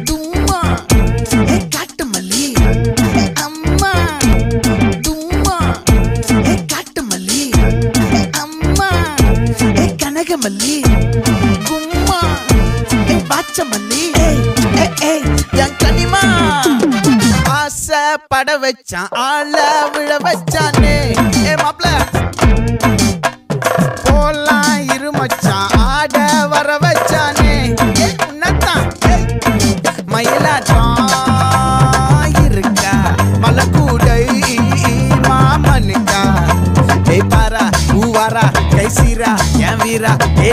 தும்மா காட்டு மல்லி அம்மா தும்மா காட்டு மல்லி அம்மா கனக மல்லி கும்மா பாச்ச மல்லி என் கனிமா ஆசை பட வச்சான் ஆள விழ வச்சானே மாப்ள போலாம் இருமச்சான் ஆட வர வச்சானே உன்னத்தான் மயிலாட்டம் இருக்கா மலக்கூடை மாமனுக்கா பாரா ஊவாரா கைசீரா என் வீரா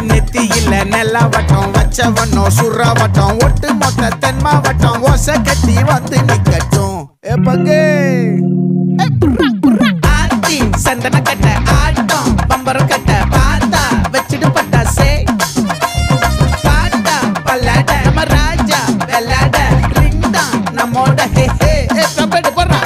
நெத்தி இல்ல நெல்லா வட்டம் வச்சவனோ சுறா வட்டம் ஒட்டு மொத்த தென் மாவட்டம் ஓசை கட்டி வந்து நிக்கட்டும் பங்கே ஆத்தி சந்தன கட்ட ஆட்டம் பம்பரம் கட்ட பார்த்தா வச்சிட்டு பட்டாசே பாட்டா பல்லாட நம்ம ராஜா வெள்ளாட ரிங் தான் நம்மோட ஹே ஹே கபடி போடுறா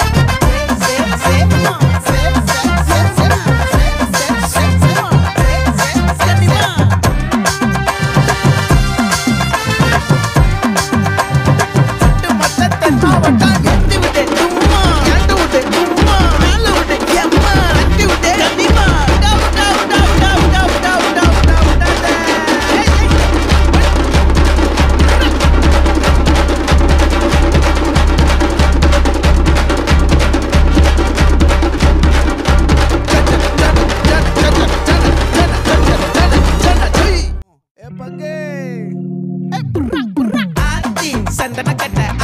சந்தன கட்ட